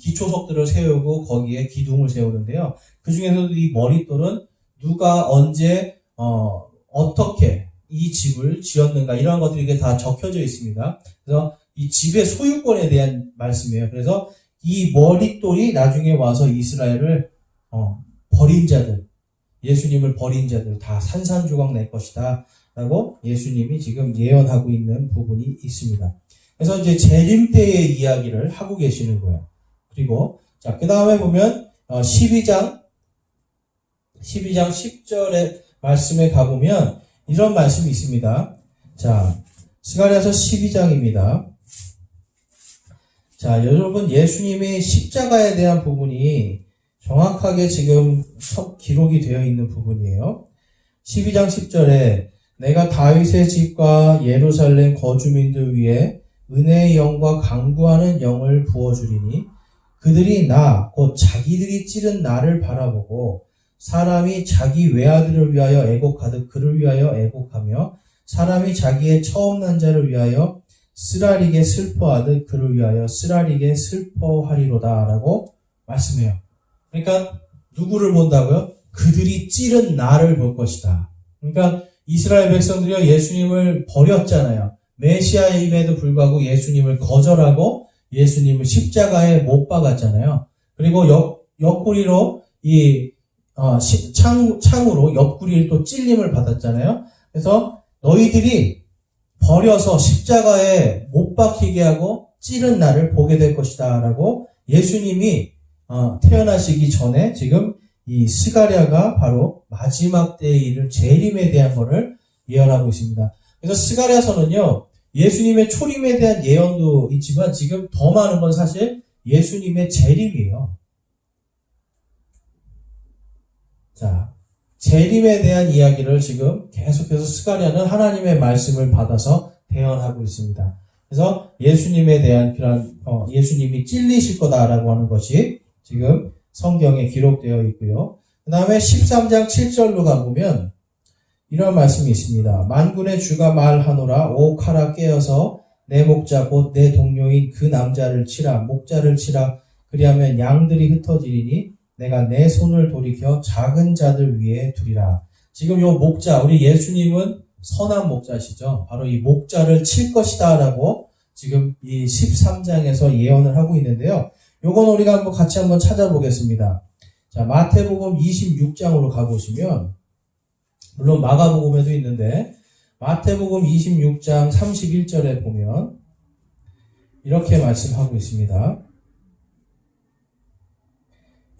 기초석들을 세우고 거기에 기둥을 세우는데요. 그 중에서도 이 머릿돌은 누가 언제 어떻게 이 집을 지었는가 이런 것들이 이게 다 적혀져 있습니다. 그래서 이 집의 소유권에 대한 말씀이에요. 그래서 이 머릿돌이 나중에 와서 이스라엘을 버린 자들, 예수님을 버린 자들 다 산산조각 낼 것이다 라고 예수님이 지금 예언하고 있는 부분이 있습니다. 그래서 이제 재림 때의 이야기를 하고 계시는 거예요. 그리고 자, 그 다음에 보면 12장 10절의 말씀에 가보면 이런 말씀이 있습니다. 자, 스가랴서 12장입니다. 자, 여러분 예수님이 십자가에 대한 부분이 정확하게 지금 기록이 되어 있는 부분이에요. 12장 10절에 내가 다윗의 집과 예루살렘 거주민들 위에 은혜의 영과 강구하는 영을 부어주리니 그들이 나 곧 자기들이 찌른 나를 바라보고 사람이 자기 외아들을 위하여 애곡하듯 그를 위하여 애곡하며 사람이 자기의 처음 난 자를 위하여 쓰라리게 슬퍼하듯 그를 위하여 쓰라리게 슬퍼하리로다 라고 말씀해요. 그러니까 누구를 본다고요? 그들이 찌른 나를 볼 것이다. 그러니까 이스라엘 백성들이 예수님을 버렸잖아요. 메시아임에도 불구하고 예수님을 거절하고 예수님을 십자가에 못 박았잖아요. 그리고 옆구리로 창으로 옆구리를 또 찔림을 받았잖아요. 그래서 너희들이 버려서 십자가에 못 박히게 하고 찌른 나를 보게 될 것이다 라고 예수님이 태어나시기 전에 지금 이 스가랴가 바로 마지막 때의 일을 재림에 대한 것을 예언하고 있습니다. 그래서 스가랴서는요 예수님의 초림에 대한 예언도 있지만 지금 더 많은 건 사실 예수님의 재림이에요. 자, 재림에 대한 이야기를 지금 계속해서 스가랴는 하나님의 말씀을 받아서 대언하고 있습니다. 그래서 예수님에 대한 그런 예수님이 찔리실 거다라고 하는 것이 지금 성경에 기록되어 있고요. 그 다음에 13장 7절로 가보면 이런 말씀이 있습니다. 만군의 주가 말하노라. 오 칼아 깨어서 내 목자 곧 내 동료인 그 남자를 치라. 목자를 치라. 그리하면 양들이 흩어지리니 내가 내 손을 돌이켜 작은 자들 위에 두리라. 지금 요 목자, 우리 예수님은 선한 목자시죠. 바로 이 목자를 칠 것이다 라고 지금 이 13장에서 예언을 하고 있는데요. 요건 우리가 한번 같이 한번 찾아보겠습니다. 자, 마태복음 26장으로 가보시면, 물론 마가복음에도 있는데, 마태복음 26장 31절에 보면, 이렇게 말씀하고 있습니다.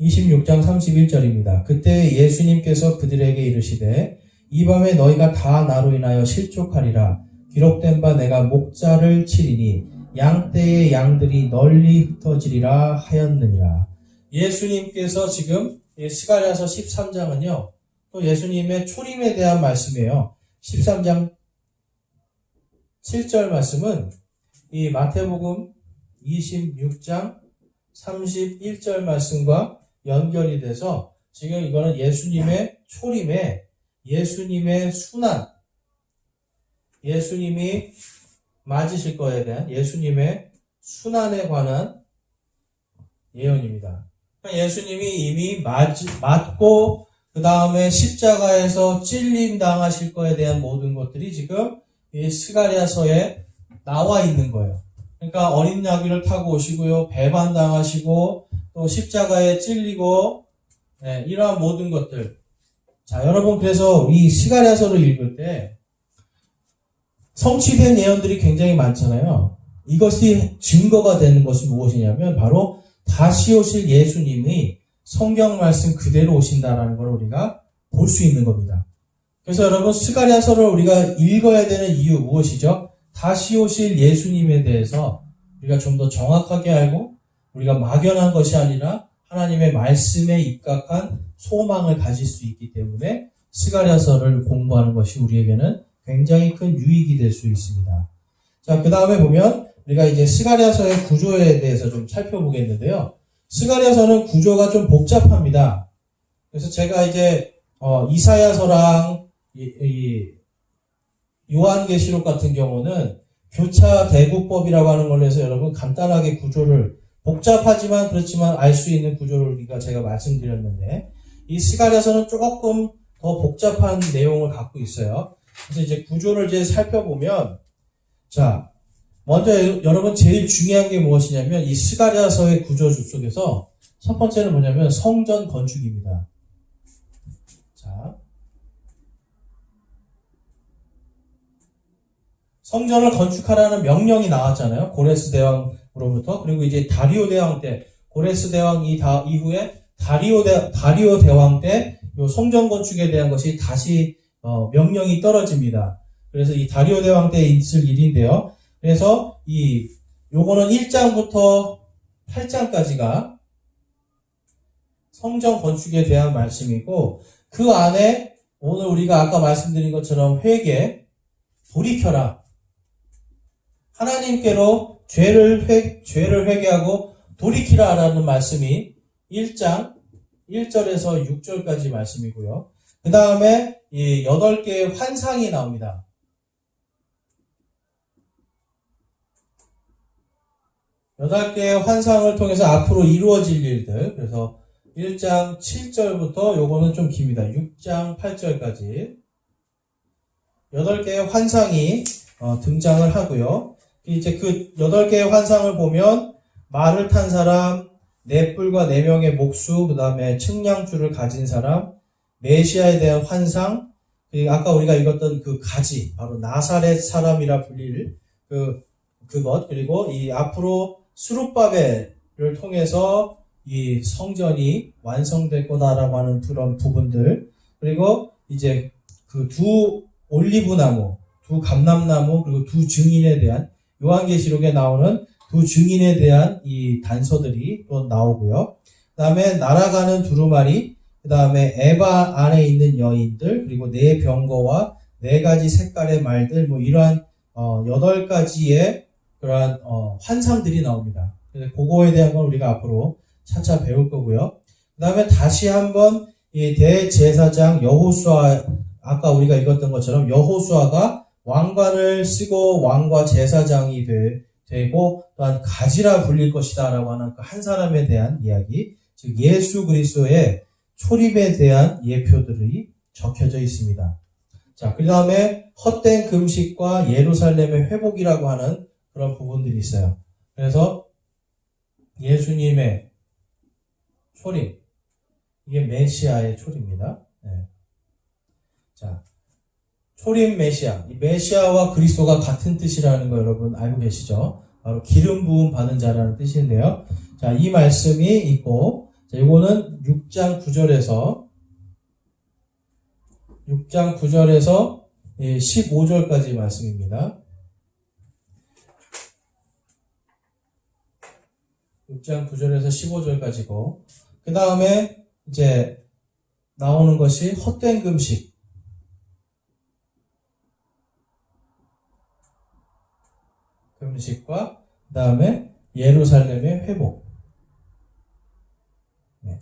26장 31절입니다. 그때 예수님께서 그들에게 이르시되 이 밤에 너희가 다 나로 인하여 실족하리라. 기록된 바 내가 목자를 치리니 양떼의 양들이 널리 흩어지리라 하였느니라. 예수님께서 지금 스가랴서 13장은요. 또 예수님의 초림에 대한 말씀이에요. 13장 7절 말씀은 이 마태복음 26장 31절 말씀과 연결이 돼서 지금 이거는 예수님의 초림에 예수님의 순환, 예수님이 맞으실 거에 대한 예수님의 순환에 관한 예언입니다. 예수님이 이미 맞고 그 다음에 십자가에서 찔림 당하실 거에 대한 모든 것들이 지금 이 스가랴서에 나와 있는 거예요. 그러니까 어린 나귀를 타고 오시고요, 배반 당하시고 또 십자가에 찔리고 이러한 모든 것들. 자, 여러분 그래서 이 스가랴서를 읽을 때 성취된 예언들이 굉장히 많잖아요. 이것이 증거가 되는 것이 무엇이냐면 바로 다시 오실 예수님이 성경 말씀 그대로 오신다라는 걸 우리가 볼 수 있는 겁니다. 그래서 여러분 스가랴서를 우리가 읽어야 되는 이유 무엇이죠? 다시 오실 예수님에 대해서 우리가 좀 더 정확하게 알고 우리가 막연한 것이 아니라 하나님의 말씀에 입각한 소망을 가질 수 있기 때문에 스가랴서를 공부하는 것이 우리에게는 굉장히 큰 유익이 될 수 있습니다. 자, 그 다음에 보면 우리가 이제 스가랴서의 구조에 대해서 좀 살펴보겠는데요. 스가랴서는 구조가 좀 복잡합니다. 그래서 제가 이제 이사야서랑 요한계시록 같은 경우는 교차 대구법이라고 하는 걸로 해서 여러분 간단하게 구조를 복잡하지만 그렇지만 알 수 있는 구조를 우리가 제가 말씀드렸는데 이 스가랴서는 조금 더 복잡한 내용을 갖고 있어요. 그래서 이제 구조를 이제 살펴보면 자 먼저 여러분 제일 중요한 게 무엇이냐면 이 스가랴서의 구조 속에서 첫 번째는 뭐냐면 성전 건축입니다. 자 성전을 건축하라는 명령이 나왔잖아요. 고레스 대왕으로부터. 그리고 이제 다리오 대왕 때, 고레스 대왕 이후에 다리오 대왕 때 요 성전 건축에 대한 것이 다시 명령이 떨어집니다. 그래서 이 다리오 대왕 때 있을 일인데요. 그래서 요거는 1장부터 8장까지가 성전 건축에 대한 말씀이고 그 안에 오늘 우리가 아까 말씀드린 것처럼 회개, 돌이켜라. 하나님께로 죄를 회개하고 돌이키라라는 말씀이 1장 1절에서 6절까지 말씀이고요. 그 다음에 이 8개의 환상이 나옵니다. 8개의 환상을 통해서 앞으로 이루어질 일들. 그래서 1장 7절부터 요거는 좀 깁니다. 6장 8절까지 8개의 환상이 등장을 하고요. 이제 그 8개의 환상을 보면 말을 탄 사람, 네 뿔과 네 명의 목수, 그 다음에 측량줄을 가진 사람, 메시아에 대한 환상, 아까 우리가 읽었던 그 가지, 바로 나사렛 사람이라 불릴 그것, 그리고 이 앞으로 스룹바벨을 통해서 이 성전이 완성될 거다라고 하는 그런 부분들, 그리고 이제 그 두 올리브나무, 두 감람나무, 그리고 두 증인에 대한 요한계시록에 나오는 두 증인에 대한 이 단서들이 또 나오고요. 그 다음에 날아가는 두루마리, 그 다음에 에바 안에 있는 여인들, 그리고 네 병거와 네 가지 색깔의 말들, 뭐 이러한 8가지의 그러한 환상들이 나옵니다. 그거에 대한 건 우리가 앞으로 차차 배울 거고요. 그 다음에 다시 한번 이 대제사장 여호수아, 아까 우리가 읽었던 것처럼 여호수아가 왕관을 쓰고 왕과 제사장이 되고 또한 가지라 불릴 것이다 라고 하는 그 한 사람에 대한 이야기, 즉 예수 그리스도의 초림에 대한 예표들이 적혀져 있습니다. 자, 그 다음에 헛된 금식과 예루살렘의 회복이라고 하는 그런 부분들이 있어요. 그래서 예수님의 초림, 이게 메시아의 초림입니다. 네. 자, 초림 메시아, 이 메시아와 그리스도가 같은 뜻이라는 거 여러분 알고 계시죠? 바로 기름 부음 받은 자라는 뜻인데요. 자, 이 말씀이 있고, 자, 이거는 6장 9절에서 15절까지 말씀입니다. 6장 9절에서 15절까지고, 그 다음에 이제 나오는 것이 헛된 금식, 금식과 그 다음에 예루살렘의 회복. 네.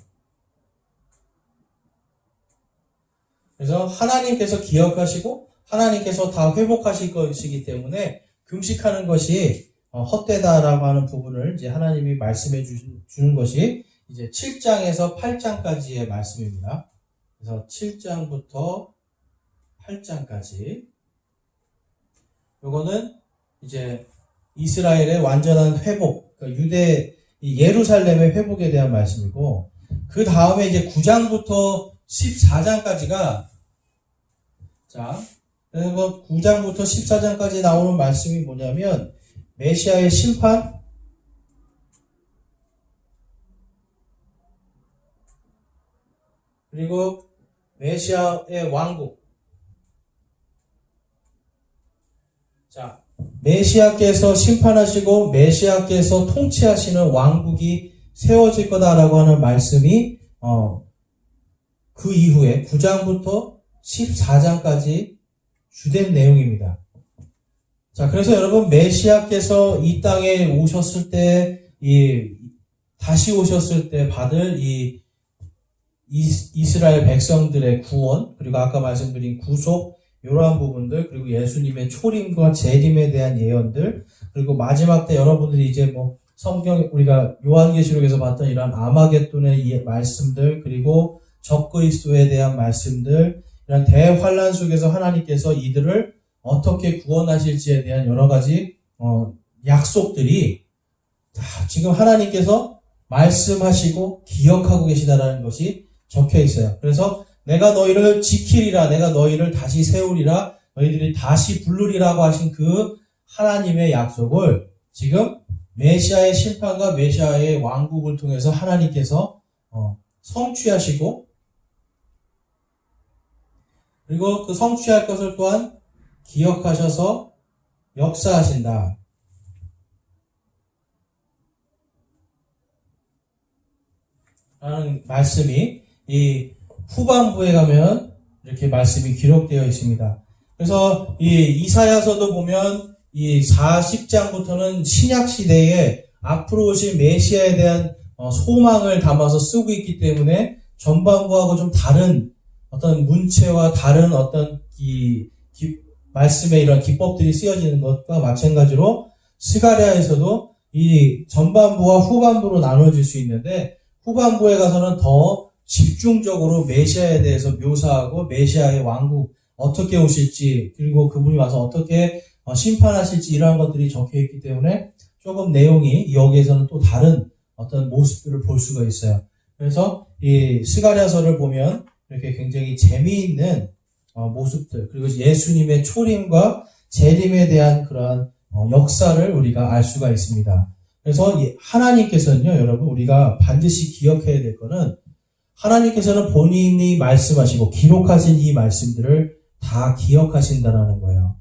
그래서 하나님께서 기억하시고 하나님께서 다 회복하실 것이기 때문에 금식하는 것이 헛되다라고 하는 부분을 이제 하나님이 말씀해 주는 것이 이제 7장에서 8장까지의 말씀입니다. 그래서 7장부터 8장까지 요거는 이제 이스라엘의 완전한 회복, 그러니까 예루살렘의 회복에 대한 말씀이고, 그 다음에 이제 9장부터 14장까지가, 자, 그래서 9장부터 14장까지 나오는 말씀이 뭐냐면, 메시아의 심판, 그리고 메시아의 왕국. 자, 메시아께서 심판하시고 메시아께서 통치하시는 왕국이 세워질 거다라고 하는 말씀이 그 이후에 9장부터 14장까지 주된 내용입니다. 자, 그래서 여러분 메시아께서 이 땅에 오셨을 때, 다시 오셨을 때 받을 이스라엘 백성들의 구원, 그리고 아까 말씀드린 구속, 이러한 부분들, 그리고 예수님의 초림과 재림에 대한 예언들, 그리고 마지막 때 여러분들이 이제 성경, 우리가 요한계시록에서 봤던 이런 아마겟돈의 말씀들, 그리고 적그리스도에 대한 말씀들, 이런 대환란 속에서 하나님께서 이들을 어떻게 구원하실지에 대한 여러 가지 약속들이 다 지금 하나님께서 말씀하시고 기억하고 계시다라는 것이 적혀 있어요. 그래서 내가 너희를 지키리라, 내가 너희를 다시 세우리라, 너희들이 다시 부르리라고 하신 그 하나님의 약속을 지금 메시아의 심판과 메시아의 왕국을 통해서 하나님께서 성취하시고, 그리고 그 성취할 것을 또한 기억하셔서 역사하신다. 라는 말씀이 이 후반부에 가면 이렇게 말씀이 기록되어 있습니다. 그래서 이 이사야서도 보면 이 40장부터는 신약 시대에 앞으로 오실 메시아에 대한 소망을 담아서 쓰고 있기 때문에 전반부하고 좀 다른 어떤 문체와 다른 어떤 말씀의 이런 기법들이 쓰여지는 것과 마찬가지로 스가랴에서도 이 전반부와 후반부로 나눠질 수 있는데, 후반부에 가서는 더 집중적으로 메시아에 대해서 묘사하고 메시아의 왕국 어떻게 오실지, 그리고 그분이 와서 어떻게 심판하실지, 이러한 것들이 적혀 있기 때문에 조금 내용이 여기에서는 또 다른 어떤 모습들을 볼 수가 있어요. 그래서 이 스가랴서를 보면 이렇게 굉장히 재미있는 모습들, 그리고 예수님의 초림과 재림에 대한 그런 역사를 우리가 알 수가 있습니다. 그래서 하나님께서는요, 여러분, 우리가 반드시 기억해야 될 거는, 하나님께서는 본인이 말씀하시고 기록하신 이 말씀들을 다 기억하신다라는 거예요.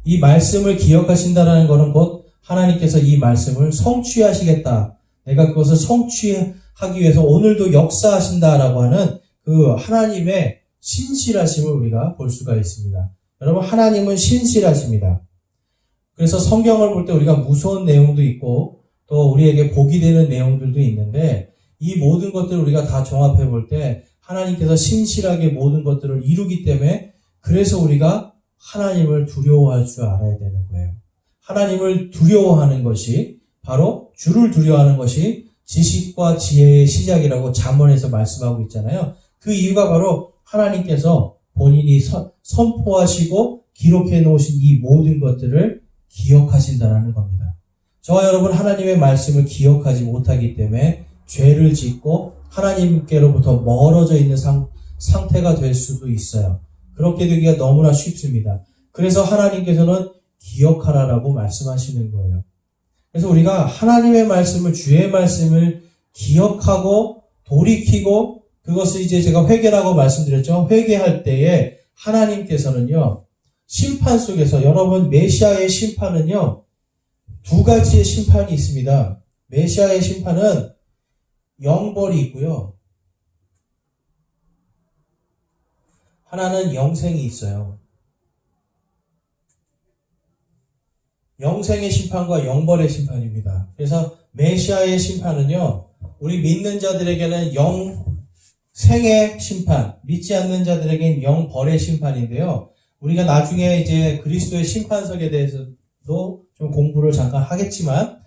이 말씀을 기억하신다라는 것은 곧 하나님께서 이 말씀을 성취하시겠다, 내가 그것을 성취하기 위해서 오늘도 역사하신다라고 하는 그 하나님의 신실하심을 우리가 볼 수가 있습니다. 여러분, 하나님은 신실하십니다. 그래서 성경을 볼 때 우리가 무서운 내용도 있고 또 우리에게 복이 되는 내용들도 있는데 이 모든 것들을 우리가 다 종합해 볼 때 하나님께서 신실하게 모든 것들을 이루기 때문에 그래서 우리가 하나님을 두려워할 줄 알아야 되는 거예요. 하나님을 두려워하는 것이 바로 주를 두려워하는 것이 지식과 지혜의 시작이라고 잠언에서 말씀하고 있잖아요. 그 이유가 바로 하나님께서 본인이 선포하시고 기록해 놓으신 이 모든 것들을 기억하신다는 겁니다. 저와 여러분 하나님의 말씀을 기억하지 못하기 때문에 죄를 짓고 하나님께로부터 멀어져 있는 상태가 될 수도 있어요. 그렇게 되기가 너무나 쉽습니다. 그래서 하나님께서는 기억하라라고 말씀하시는 거예요. 그래서 우리가 하나님의 말씀을, 주의 말씀을 기억하고 돌이키고 그것을 이제 제가 회개라고 말씀드렸죠. 회개할 때에 하나님께서는요, 심판 속에서 여러분 메시아의 심판은요, 두 가지의 심판이 있습니다. 메시아의 심판은 영벌이 있고요. 하나는 영생이 있어요. 영생의 심판과 영벌의 심판입니다. 그래서 메시아의 심판은요, 우리 믿는 자들에게는 영생의 심판, 믿지 않는 자들에게는 영벌의 심판인데요. 우리가 나중에 이제 그리스도의 심판석에 대해서도 좀 공부를 잠깐 하겠지만,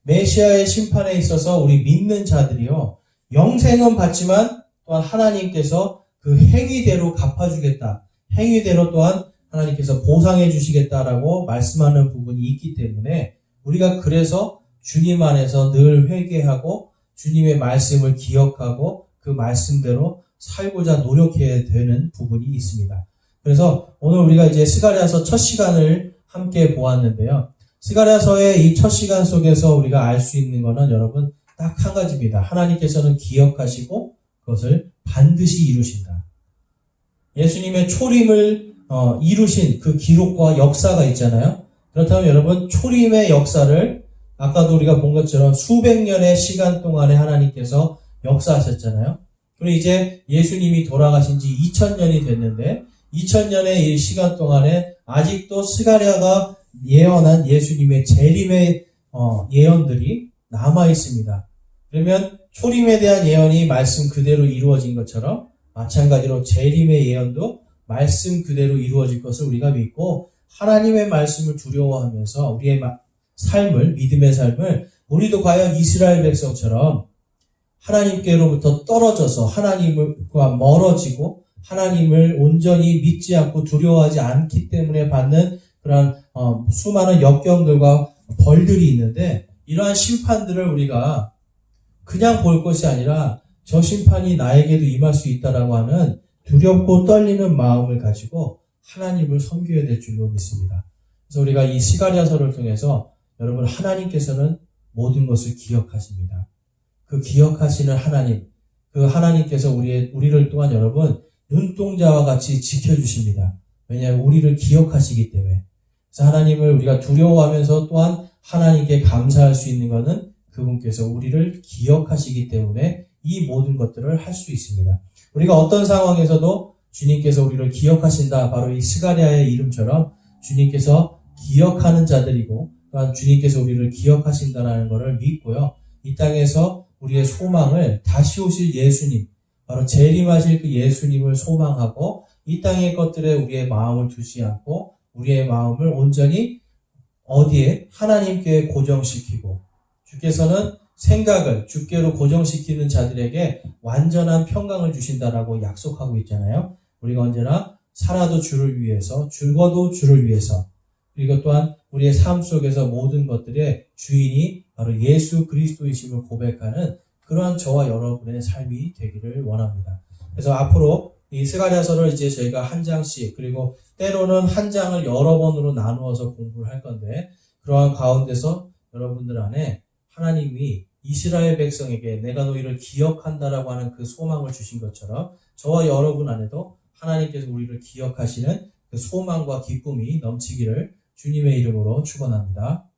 메시아의 심판에 있어서 우리 믿는 자들이요, 영생은 받지만 또한 하나님께서 그 행위대로 갚아주겠다. 행위대로 또한 하나님께서 보상해 주시겠다라고 말씀하는 부분이 있기 때문에 우리가 그래서 주님 안에서 늘 회개하고 주님의 말씀을 기억하고 그 말씀대로 살고자 노력해야 되는 부분이 있습니다. 그래서 오늘 우리가 이제 스가랴서 첫 시간을 함께 보았는데요. 스가랴서의 이 첫 시간 속에서 우리가 알 수 있는 것은 여러분 딱 한 가지입니다. 하나님께서는 기억하시고 그것을 반드시 이루신다. 예수님의 초림을 이루신 그 기록과 역사가 있잖아요. 그렇다면 여러분 초림의 역사를 아까도 우리가 본 것처럼 수백 년의 시간 동안에 하나님께서 역사하셨잖아요. 그리고 이제 예수님이 돌아가신 지 2000년이 됐는데 2000년의 이 시간 동안에 아직도 스가랴가 예언한 예수님의 재림의 예언들이 남아 있습니다. 그러면 초림에 대한 예언이 말씀 그대로 이루어진 것처럼 마찬가지로 재림의 예언도 말씀 그대로 이루어질 것을 우리가 믿고 하나님의 말씀을 두려워하면서 우리의 삶을, 믿음의 삶을 우리도 과연 이스라엘 백성처럼 하나님께로부터 떨어져서 하나님과 멀어지고 하나님을 온전히 믿지 않고 두려워하지 않기 때문에 받는 그런 수많은 역경들과 벌들이 있는데 이러한 심판들을 우리가 그냥 볼 것이 아니라 저 심판이 나에게도 임할 수 있다라고 하는 두렵고 떨리는 마음을 가지고 하나님을 섬겨야 될 줄로 믿습니다. 그래서 우리가 이 스가랴서를 통해서 여러분 하나님께서는 모든 것을 기억하십니다. 그 기억하시는 하나님, 그 하나님께서 우리를 또한 여러분 눈동자와 같이 지켜주십니다. 왜냐하면 우리를 기억하시기 때문에. 그래서 하나님을 우리가 두려워하면서 또한 하나님께 감사할 수 있는 것은 그분께서 우리를 기억하시기 때문에 이 모든 것들을 할 수 있습니다. 우리가 어떤 상황에서도 주님께서 우리를 기억하신다. 바로 이 스가랴의 이름처럼 주님께서 기억하는 자들이고 또한 주님께서 우리를 기억하신다는 것을 믿고요. 이 땅에서 우리의 소망을 다시 오실 예수님, 바로 재림하실 그 예수님을 소망하고 이 땅의 것들에 우리의 마음을 두지 않고 우리의 마음을 온전히 어디에? 하나님께 고정시키고 주께서는 생각을 주께로 고정시키는 자들에게 완전한 평강을 주신다라고 약속하고 있잖아요. 우리가 언제나 살아도 주를 위해서, 죽어도 주를 위해서, 그리고 또한 우리의 삶 속에서 모든 것들의 주인이 바로 예수 그리스도이심을 고백하는 그러한 저와 여러분의 삶이 되기를 원합니다. 그래서 앞으로 이 스가랴서를 이제 저희가 한 장씩 그리고 때로는 한 장을 여러 번으로 나누어서 공부를 할 건데 그러한 가운데서 여러분들 안에 하나님이 이스라엘 백성에게 내가 너희를 기억한다라고 하는 그 소망을 주신 것처럼 저와 여러분 안에도 하나님께서 우리를 기억하시는 그 소망과 기쁨이 넘치기를 주님의 이름으로 축원합니다.